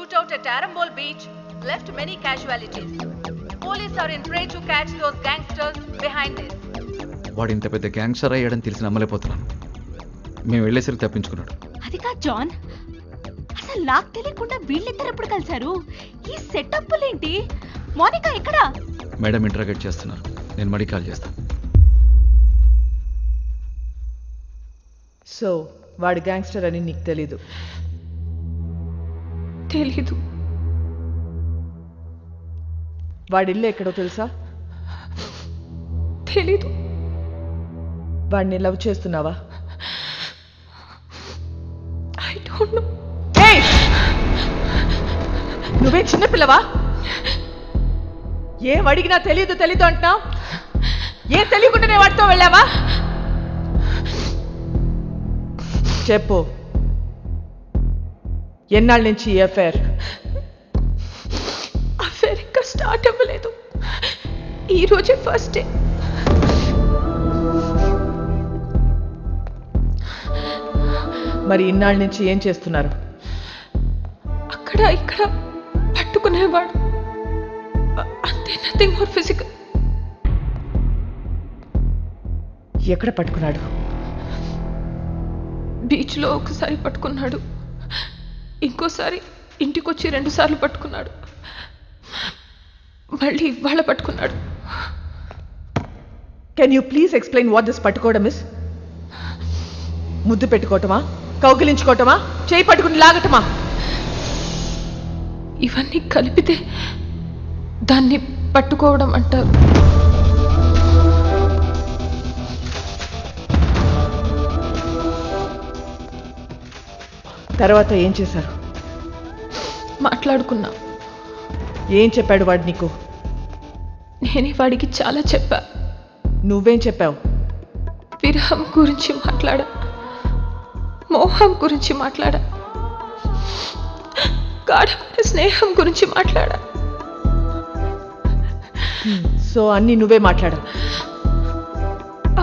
shootout at Arambol Beach left many casualties. Police are in fray to catch those gangsters behind this. వాడు ఇంత పెద్ద gangster అయ్యాడని తెలిసి నమ్మలేకపోతున్నాను. మేము వెళ్ళేసరికి తప్పించుకున్నాడు. అది కాదు జాన్, అసలు నాకు తెలియకుండా వీళ్ళిద్దరు ఎప్పుడు కలిశారు? ఈ సెటప్లేంటి? మోనికా ఎక్కడా? మేడం ఇంటరాగేట్ చేస్తున్నారు. నేను మళ్ళీ కాల్ చేస్తాను. సో వాడు గ్యాంగ్స్టర్ అని నీకు తెలీదు? తెలీదు. వాడి ఇల్లు ఎక్కడో తెలుసా? తెలీదు. వాడిని లవ్ చేస్తున్నావా? I don't know. ఏయ్, నువ్వే చిన్నపిల్లవా? ఏం అడిగినా తెలీదు అంటున్నావు. ఏం తెలియకుండానే వాడితో వెళ్ళావా? చెప్పు, ఎన్నాళ్ళ నుంచి ఈ అఫైర్ ఇంకా స్టార్ట్ అవ్వలేదు. ఈ రోజే ఫస్ట్ డే. మరి ఇన్నాళ్ళ నుంచి ఏం చేస్తున్నారు? అక్కడ ఇక్కడ పట్టుకునేవాడు, అంతే, నథింగ్ మోర్ ఫిజికల్. ఎక్కడ పట్టుకున్నాడు? బీచ్లో ఒకసారి పట్టుకున్నాడు, ఇంకోసారి ఇంటికొచ్చి 2 సార్లు పట్టుకున్నాడు, మళ్ళీ ఇవాళ పట్టుకున్నాడు. Can you please explain what this పట్టుకోవడం ఇస్? ముద్దు పెట్టుకోవటమా, కౌగిలించుకోవటమా, చేయి పట్టుకుని లాగటమా? ఇవన్నీ కలిపితే దాన్ని పట్టుకోవడం అంటారు. తర్వాత ఏం చేశారు? మాట్లాడుకున్నా. ఏం చెప్పాడు వాడు నీకు? నేనే వాడికి చాలా చెప్పా. నువ్వేం చెప్పావు? విరహం గురించి మాట్లాడా, మోహం గురించి మాట్లాడా, గాఢమైన స్నేహం గురించి మాట్లాడా. సో అన్నీ నువ్వే మాట్లాడావు?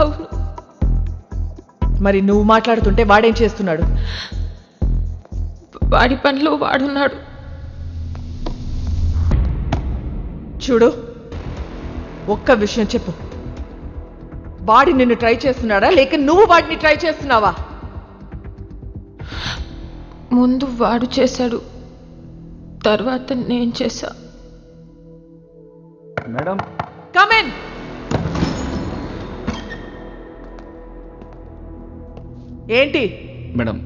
అవును. మరి నువ్వు మాట్లాడుతుంటే వాడేం చేస్తున్నాడు? వాడి పనిలో వాడున్నాడు. చూడు, ఒక్క విషయం చెప్పు, వాడి నిన్ను ట్రై చేస్తున్నాడా లేక నువ్వు వాడిని ట్రై చేస్తున్నావా? ముందు వాడు చేశాడు, తర్వాత నేను చేశా. Madam, come in. ఏంటి? మేడం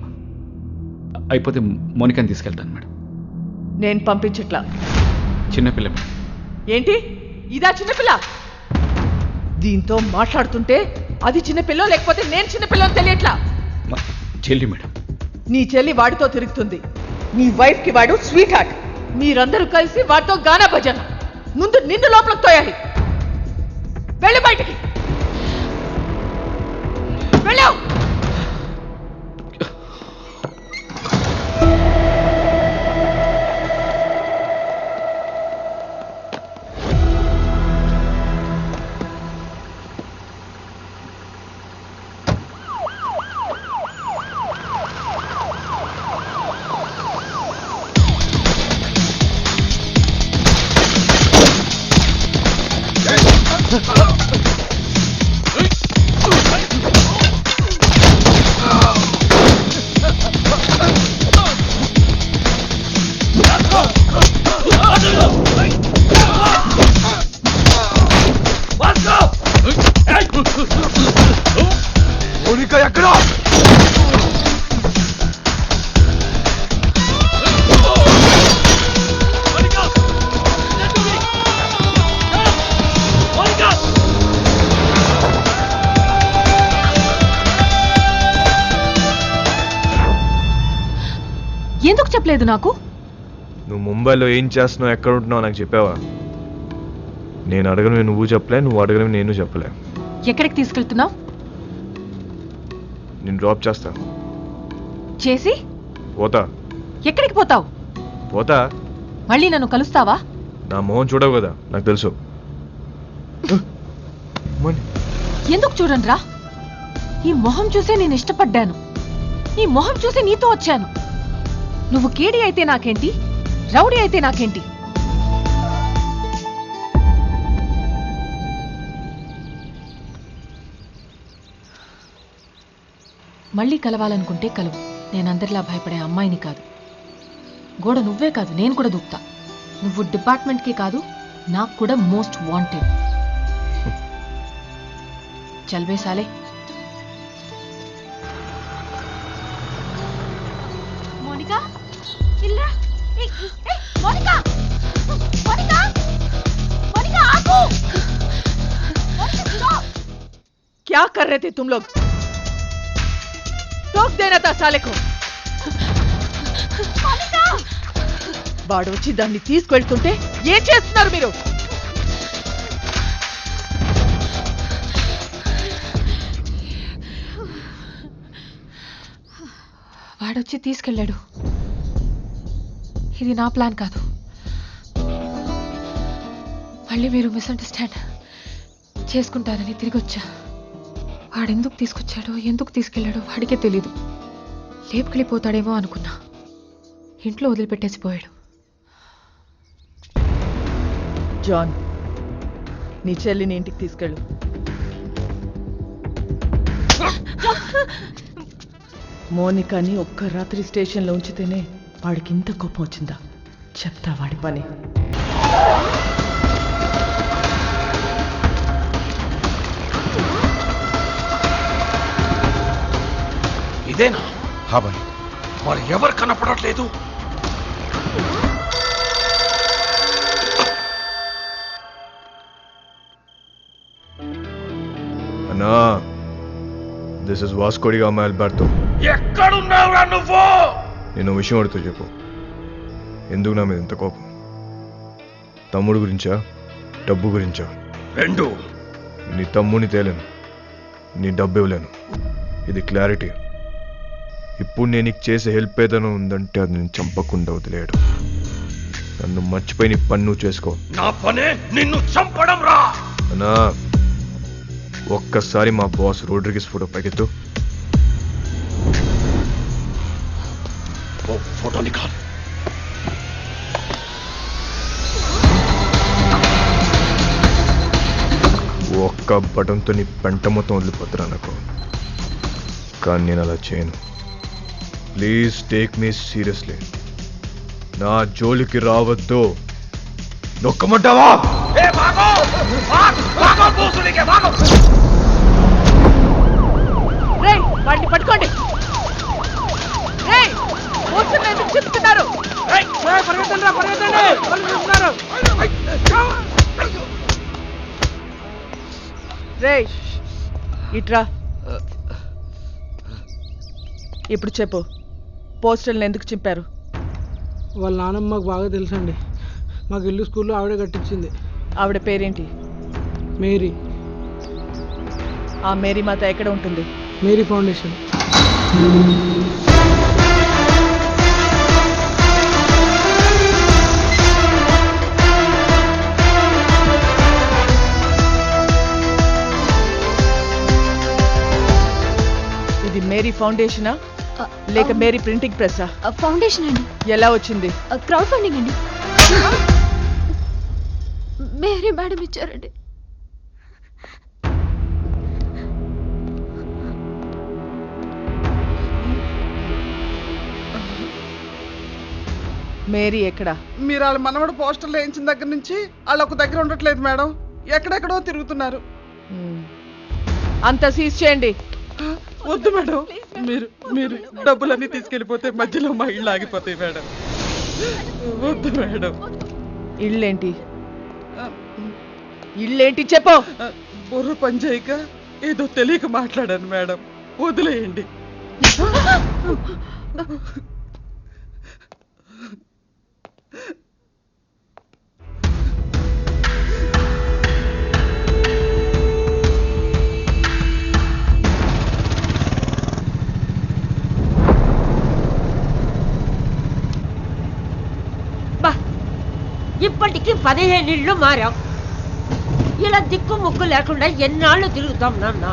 అయిపోతే మోనికాని తీసుకెళ్తాను మేడం. నేను పంపించట్లా. చిన్నపిల్ల మేడం. ఏంటి ఇదా చిన్నపిల్ల? దీంతో మాట్లాడుతుంటే అది చిన్నపిల్ల లేకపోతే నేను చిన్నపిల్లని తెలియట్లా. మా చెల్లి మేడం. నీ చెల్లి వాడితో తిరుగుతుంది, నీ వైఫ్ కి వాడు స్వీట్ హార్ట్. మీరందరూ కలిసి వాడితో గానా భజన. ముందు నిన్ను లోపలికి తోయాలి. వెళ్ళు బయటికి, వెళ్ళావు. మోనికా ఎక్కడ? ఎందుకు చెప్పలేదు నాకు? నువ్వు ముంబైలో ఏం చేస్తున్నావు, ఎక్కడ ఉంటున్నావు నాకు చెప్పావా? నేను అడగను నువ్వు చెప్పలే, నువ్వు అడగను నేను చెప్పలే. ఎక్కడికి తీసుకెళ్తున్నావు? నేను డ్రాప్ చేస్తా. చేసి పోతా. ఎక్కడికి పోతావు? పోతా. మళ్ళీ నన్ను కలుస్తావా? నా మొహం చూడవు కదా, నాకు తెలుసు. ఎందుకు చూడండి రా, ఈ మొహం చూసే నేను ఇష్టపడ్డాను, ఈ మొహం చూసి నీతో వచ్చాను. నువ్వు కేడి అయితే నాకేంటి, రౌడీ అయితే నాకేంటి? మళ్ళీ కలవాలనుకుంటే కలువు. నేనందరిలా భయపడే అమ్మాయిని కాదు. గోడ నువ్వే కాదు, నేను కూడా దూకుతా. నువ్వు డిపార్ట్మెంట్కే కాదు, నాకు కూడా మోస్ట్ వాంటెడ్. చల్వే సాలే. మోనికా ఇల్లా. మోనికా మోనికా మోనికా ఆగు. क्या कर रहे थे तुम लोग? टोक देना था साले को. వాడు వచ్చి దాన్ని తీసుకెళ్తుంటే ఏం చేస్తున్నారు మీరు? వాడొచ్చి తీసుకెళ్ళాడు. ఇది నా ప్లాన్ కాదు. మళ్ళీ మీరు మిస్అండర్స్టాండ్ చేసుకుంటారని తిరిగి వచ్చా. వాడెందుకు తీసుకొచ్చాడో ఎందుకు తీసుకెళ్ళాడో వాడికే తెలీదు. లేపుకెళ్ళిపోతాడేమో అనుకున్నా. ఇంట్లో వదిలిపెట్టేసి పోయాడు. జాన్, నీ చెల్లిని ఇంటికి తీసుకెళ్ళు. మోనికాని ఒక్క రాత్రి స్టేషన్లో ఉంచితేనే వాడికి ఇంత కోపం వచ్చిందా? చెప్తా వాడి పని. ఇదేనా? హాబాయ్, మరి ఎవరు కనపడట్లేదు? అన్నా, this is Vasco da Gama Alberto. ఎక్కడున్నావురా నువ్వు? నేను విషయం అడుగుతూ చెప్పు. ఎందుకు నా మీద ఇంత కోపం? తమ్ముడు గురించా, డబ్బు గురించా? రెండు. నీ తమ్ముని తేలేను, నీ డబ్బు ఇవ్వలేను. ఇది క్లారిటీ. ఇప్పుడు నేను నీకు చేసే హెల్ప్ ఏదైనా ఉందంటే అది నేను చంపకుండా వదిలేయడు. నన్ను మర్చిపోయి నీ పని నువ్వు చేసుకో. నా పనే నిన్ను చంపడం రా. అన్నా, ఒక్కసారి మా బాస్ రోడ్రిగిస్ ఫోటో పైకెత్తు. ఓ ఫోటో నికాల్. ఒక్క బటన్తో నీ పెంట మొత్తం వదిలిపోతురా నాకు. కానీ నేను అలా చేయను. Please take me seriously. నా జోలికి రావద్దు. నొక్కమంటావా? వాడిని పట్టుకోండి. చెప్తున్నారు. రేయ్, ఇట్రా. ఇప్పుడు చెప్పు, పోస్టర్లను ఎందుకు చింపారు? వాళ్ళ నాన్నమ్మ మాకు బాగా తెలుసండి. మాకు ఇల్లు స్కూల్లో ఆవిడే కట్టించింది. ఆవిడ పేరేంటి? మేరీ. ఆ మేరీ మాత ఎక్కడ ఉంటుంది? Mary foundation. ఇది మేరీ ఫౌండేషనా లేక మేరీ ప్రింటింగ్ ప్రెస్సా? ఫౌండేషన్ అండి. ఎలా వచ్చింది? క్రౌడ్ ఫండింగ్ అండి. మేరీ మేడం ఇచ్చారండి. మేరీ ఎక్కడ? మీరు వాళ్ళ మనవడు పోస్టర్లు వేయించిన దగ్గర నుంచి వాళ్ళు ఒక దగ్గర ఉండట్లేదు మేడం. ఎక్కడెక్కడో తిరుగుతున్నారు. అంతా సీజ్ చేయండి. వద్దు మేడం, మీరు మీరు డబ్బులన్నీ తీసుకెళ్ళిపోతే మధ్యలో మా ఇళ్ళు ఆగిపోతాయి మేడం. వద్దు మేడం. ఇల్లేంటి? ఇల్లేంటి చెప్పు. బుర్ర పని చేయక ఏదో తెలియక మాట్లాడాను మేడం. వదిలేయండి. ఇప్పటికి 15 ఇళ్ళు మారాం. ఇలా దిక్కు ముక్కు లేకుండా ఎన్నాళ్ళు తిరుగుతాం నాన్న.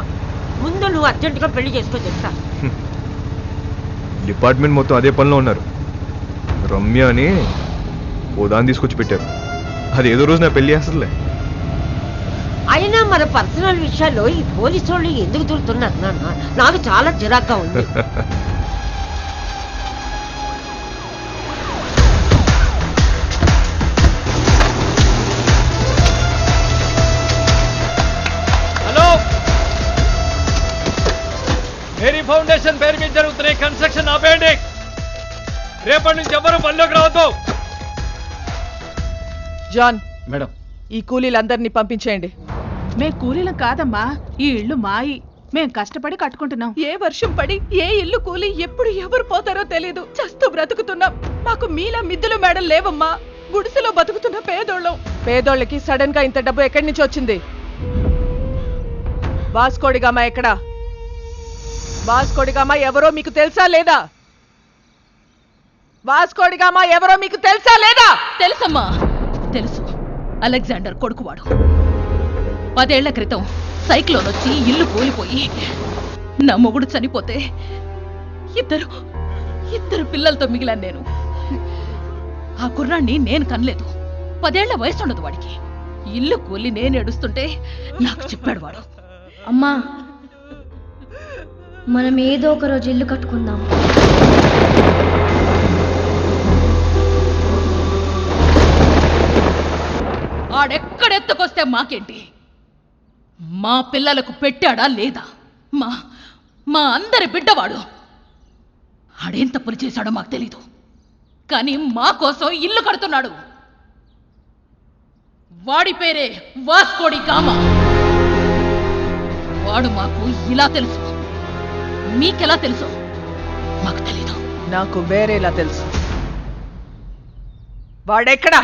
ముందు నువ్వు అర్జెంటుగా పెళ్లి చేసుకో చెప్తా. డిపార్ట్మెంట్ మొత్తం అదే పనిలో ఉన్నారు. రమ్య అని ఓ దాన్ని తీసుకొచ్చి పెట్టారు. అది ఏదో రోజు నా పెళ్లి చేస్తుందిలే. అయినా మన పర్సనల్ విషయాల్లో ఈ పోలీసు వాళ్ళు ఎందుకు దూరుతున్నారు నాన్న? నాకు చాలా చిరాగ్గా ఉంది. హలో, మేరీ ఫౌండేషన్ పేరు మీద జరుగుతున్న కన్స్ట్రక్షన్ ఆపేయండి. రేపటి నుంచి ఎవరు పనిలోకి రావద్దు. జాన్, మేడం, ఈ కూలీలందరినీ పంపించేయండి. మేం కూలీలం కాదమ్మా, ఈ ఇల్లు మాయి. మేం కష్టపడి కట్టుకుంటున్నాం. ఏ వర్షం పడి ఏ ఇల్లు కూలి ఎప్పుడు ఎవరు పోతారో తెలీదు. చస్తూ బ్రతుకుతున్నాం. మాకు మీలా మిద్దులు మేడలు లేవమ్మా. గుడిసెలో బతుకుతున్న పేదోళ్ళం. పేదోళ్ళకి సడన్ గా ఇంత డబ్బు ఎక్కడి నుంచి వచ్చింది? వాస్కోడిగామా ఎక్కడా? వాస్కోడిగామా ఎవరో మీకు తెలుసా లేదా? వాస్కోడిగామా ఎవరో మీకు తెలుసా లేదా? తెలుసమ్మా, తెలుసు. అలెగ్జాండర్ కొడుకువాడు. 10 ఏళ్ల క్రితం సైక్లోన్ వచ్చి ఇల్లు కూలిపోయి నా మొగుడు చనిపోతే ఇద్దరు పిల్లలతో మిగిలాను నేను. ఆ కుర్రాన్ని నేను కనలేదు. 10 ఏళ్ల వయసు ఉండదు వాడికి. ఇల్లు కూలి నేను ఏడుస్తుంటే నాకు చెప్పాడు వాడు. అమ్మా, మనం ఏదో ఒక రోజు ఇల్లు కట్టుకుందాం. ఆడెక్కడెత్తుకొస్తే మాకేంటి? మా పిల్లలకు పెట్టాడా లేదా? మా అందరి బిడ్డవాడు. ఆడేం తప్పులు చేశాడో మాకు తెలీదు, కానీ మా కోసం ఇల్లు కడుతున్నాడు. వాడి పేరే వాస్కోడి గామా. వాడు మాకు ఇలా తెలుసు. మీకెలా తెలుసు మాకు తెలీదు. నాకు వేరేలా తెలుసు. వాడెక్కడా?